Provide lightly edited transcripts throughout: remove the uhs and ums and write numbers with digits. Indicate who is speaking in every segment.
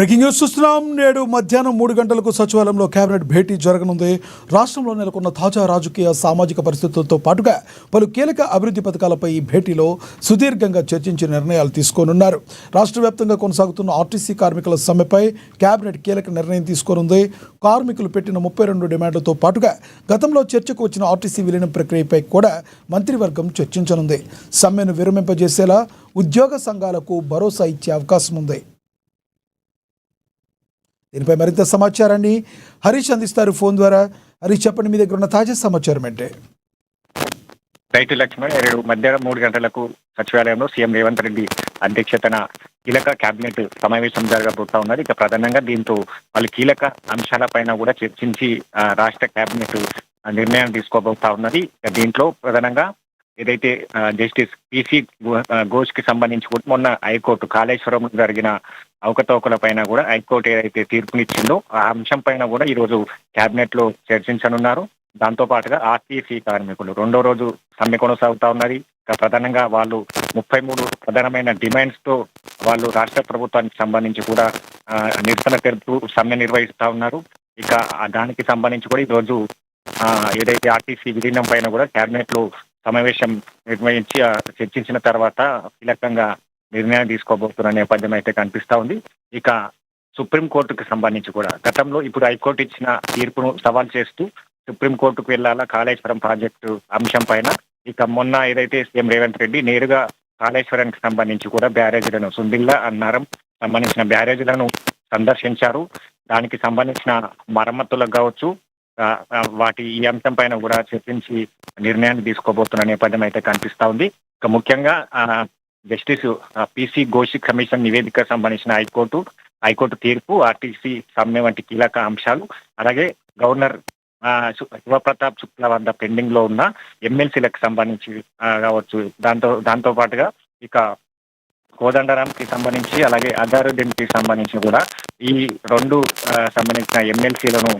Speaker 1: Breaking news చూస్తున్నాం. నేడు మధ్యాహ్నం 3 గంటలకు సచివాలయంలో కేబినెట్ భేటీ జరగనుంది. రాష్ట్రంలో నెలకొన్న తాజా రాజకీయ సామాజిక పరిస్థితులతో పాటుగా పలు కీలక అభివృద్ధి పథకాలపై ఈ భేటీలో సుదీర్ఘంగా చర్చించి నిర్ణయాలు తీసుకోనున్నారు. రాష్ట్ర వ్యాప్తంగా కొనసాగుతున్న ఆర్టీసీ కార్మికుల సమ్మెపై కేబినెట్ కీలక నిర్ణయం తీసుకోనుంది. కార్మికులు పెట్టిన 32 డిమాండ్లతో పాటుగా గతంలో చర్చకు వచ్చిన ఆర్టీసీ విలీనం ప్రక్రియపై కూడా మంత్రివర్గం చర్చించనుంది. సమ్మెను విరమింపజేసేలా ఉద్యోగ సంఘాలకు భరోసా ఇచ్చే అవకాశం ఉంది. దీనిపై మరింత సమాచారాన్ని హరీష్ అందిస్తారు ఫోన్ ద్వారా. హరీష్, చెప్పండి, మీ దగ్గర ఉన్న తాజా సమాచారం ఏంటి?
Speaker 2: రైతు లక్ష్మణ్, మధ్యాహ్నం 3 గంటలకు సచివాలయంలో సీఎం రేవంత్ రెడ్డి అధ్యక్షతన కీలక కేబినెట్ సమావేశం జరగబోతా ఉన్నది. ఇక ప్రధానంగా దీంతో వాళ్ళు కీలక అంశాలపైన కూడా చర్చించి రాష్ట్ర కేబినెట్ నిర్ణయం తీసుకోబోతా ఉన్నది. దీంట్లో ప్రధానంగా ఏదైతే జస్టిస్ పిసి ఘోష్ కి సంబంధించి కూడా మొన్న హైకోర్టు కాళేశ్వరం జరిగిన అవకతవకల పైన కూడా హైకోర్టు ఏదైతే తీర్పునిచ్చిందో ఆ అంశం పైన కూడా ఈరోజు కేబినెట్ లో చర్చించనున్నారు. దాంతో పాటుగా ఆర్టీసీ కార్మికులు 2వ రోజు సమ్మె కొనసాగుతా ఉన్నది. ప్రధానంగా వాళ్ళు 33 ప్రధానమైన డిమాండ్స్ తో వాళ్ళు రాష్ట్ర ప్రభుత్వానికి సంబంధించి కూడా నిరసన తెలుపుతూ సమ్మె నిర్వహిస్తా ఉన్నారు. ఇక దానికి సంబంధించి కూడా ఈరోజు ఏదైతే ఆర్టీసీ విలీనం పైన కూడా కేబినెట్ లో సమావేశం నిర్వహించి చర్చించిన తర్వాత కీలకంగా నిర్ణయం తీసుకోబోతున్న నేపథ్యం అయితే కనిపిస్తా ఉంది. ఇక సుప్రీంకోర్టుకు సంబంధించి కూడా గతంలో ఇప్పుడు హైకోర్టు ఇచ్చిన తీర్పును సవాల్ చేస్తూ సుప్రీంకోర్టుకు వెళ్లాలా కాళేశ్వరం ప్రాజెక్టు అంశం పైన. ఇక మొన్న ఏదైతే సీఎం రేవంత్ రెడ్డి నేరుగా కాళేశ్వరానికి సంబంధించి కూడా బ్యారేజీలను సుందిల్లా అన్నారం సంబంధించిన బ్యారేజీలను సందర్శించారు. దానికి సంబంధించిన మరమ్మతులకు కావచ్చు వాటి ఈ అంశం పైన కూడా చర్చించి నిర్ణయాన్ని తీసుకోబోతున్న నేపథ్యం అయితే కనిపిస్తా ఉంది. ఇక ముఖ్యంగా జస్టిస్ పిసి ఘోష్ కమిషన్ నివేదిక సంబంధించిన హైకోర్టు తీర్పు, ఆర్టీసీ సమ్మె వంటి కీలక అంశాలు, అలాగే గవర్నర్ శివప్రతాప్ శుక్లా వద్ద పెండింగ్ లో ఉన్న ఎమ్మెల్సీలకు సంబంధించి కావచ్చు, దాంతో పాటుగా ఇక కోదండరాం కి సంబంధించి అలాగే అజారుద్దీన్ కి సంబంధించి కూడా ఈ 2 సంబంధించిన ఎమ్మెల్సీలను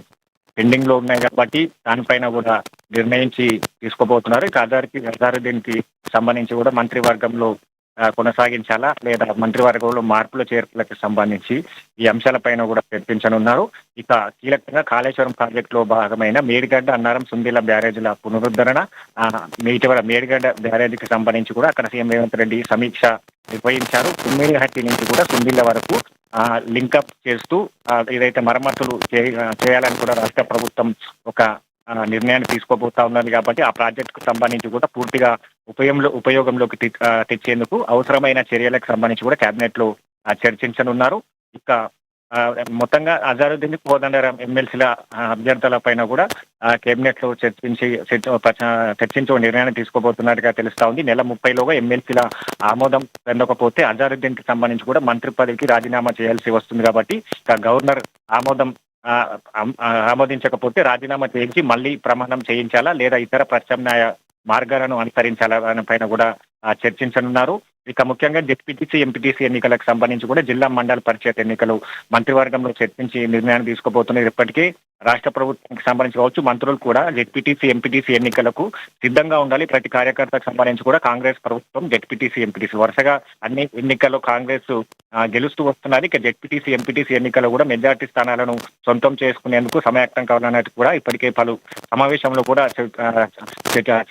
Speaker 2: పెండింగ్ లో ఉన్నాయి కాబట్టి దానిపైన కూడా నిర్ణయించి తీసుకోబోతున్నారు. ఇక అజారుద్దీన్ కి సంబంధించి కూడా మంత్రివర్గంలో కొనసాగించాలా లేదా మంత్రివర్గంలో మార్పుల చేర్పులకు సంబంధించి ఈ అంశాలపైన కూడా చర్చించనున్నారు. ఇక కీలకంగా కాళేశ్వరం ప్రాజెక్టులో భాగమైన మేడిగడ్డ అన్నారం సుందిల్ల బ్యారేజీల పునరుద్ధరణ, ఇటీవల మేడిగడ్డ బ్యారేజీకి సంబంధించి కూడా అక్కడ సీఎం రేవంత్ రెడ్డి సమీక్ష నిర్వహించారు. కుమ్మేరిహట్టి నుంచి కూడా సుందిల్ల వరకు లింకప్ చేస్తూ ఏదైతే మరమ్మతులు చేయాలని కూడా రాష్ట్ర ప్రభుత్వం ఒక నిర్ణయాన్ని తీసుకోబోతా ఉన్నది. కాబట్టి ఆ ప్రాజెక్టుకు సంబంధించి కూడా పూర్తిగా ఉపయోగంలోకి తెచ్చేందుకు అవసరమైన చర్యలకు సంబంధించి కూడా కేబినెట్ లో చర్చించనున్నారు. ఇక మొత్తంగా అజారుద్దీన్, కోదండరాం ఎమ్మెల్సీల అభ్యర్థుల పైన కూడా కేబినెట్ లో చర్చించే నిర్ణయాన్ని తీసుకోబోతున్నట్టుగా తెలుస్తా ఉంది. నెల 30లోగా ఎమ్మెల్సీల ఆమోదం పొందకపోతే అజారుద్దీన్ కి సంబంధించి కూడా మంత్రి పదవికి రాజీనామా చేయాల్సి వస్తుంది. కాబట్టి గవర్నర్ ఆమోదించకపోతే రాజీనామా చేయించి మళ్ళీ ప్రమాణం చేయించాలా లేదా ఇతర ప్రత్యామ్నాయ మార్గాలను అనుసరించాలా పైన కూడా చర్చించనున్నారు. ఇక ముఖ్యంగా జెడ్పీటీసీ, ఎంపీటీసీ ఎన్నికలకు సంబంధించి కూడా జిల్లా మండల పరిషత్ ఎన్నికలు మంత్రివర్గంలో చర్చించి నిర్ణయాన్ని తీసుకోబోతున్నారు. ఇప్పటికీ రాష్ట్ర ప్రభుత్వానికి సంబంధించి కావచ్చు మంత్రులు కూడా జెడ్పీటీసీ, ఎంపీటీసీ ఎన్నికలకు సిద్ధంగా ఉండాలి. ప్రతి కార్యకర్తకు సంబంధించి కూడా కాంగ్రెస్ ప్రభుత్వం జెడ్పీటీసీ, ఎంపీటీసీ వరుసగా అన్ని ఎన్నికల్లో కాంగ్రెస్ గెలుస్తూ వస్తున్నది. ఇక జెడ్పీటీసీ, ఎంపీటీసీ ఎన్నికల్లో కూడా మెజార్టీ స్థానాలను సొంతం చేసుకునేందుకు సమాయత్తం కావాలన్నట్టు కూడా ఇప్పటికే పలు సమావేశంలో కూడా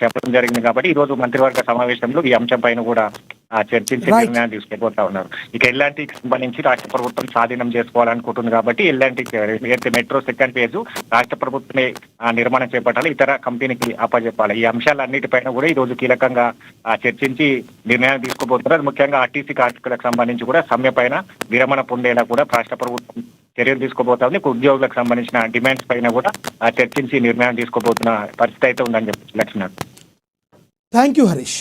Speaker 2: చెప్పడం జరిగింది. కాబట్టి ఈ రోజు మంత్రివర్గ సమావేశంలో ఈ అంశం పైన కూడా చర్చించి నిర్ణయాన్ని తీసుకోబోతా ఉన్నారు. ఇక ఎల్ఎన్టీకి సంబంధించి రాష్ట్ర ప్రభుత్వం స్వాధీనం చేసుకోవాలనుకుంటుంది. కాబట్టి ఎల్ఎన్టీకి ఏదైతే మెట్రో సెకండ్ ఫేజ్ రాష్ట్ర ప్రభుత్వమే నిర్మాణం చేపట్టాలి, ఇతర కంపెనీకి అప్పచెప్పాలి. ఈ అంశాలన్నిటిపైన కూడా ఈ రోజు కీలకంగా చర్చించి నిర్ణయాలు తీసుకోబోతున్నారు. ముఖ్యంగా ఆర్టీసీ కార్మికులకు సంబంధించి కూడా సమ్మె పైన విరమణ పొందేలా కూడా రాష్ట్ర ప్రభుత్వం చర్యలు తీసుకోబోతోంది. ఉద్యోగులకు సంబంధించిన డిమాండ్స్ పైన కూడా చర్చించి నిర్ణయం తీసుకోబోతున్న పరిస్థితి అయితే ఉందని చెప్పి లక్ష్మణ్.
Speaker 1: Thank you Harish.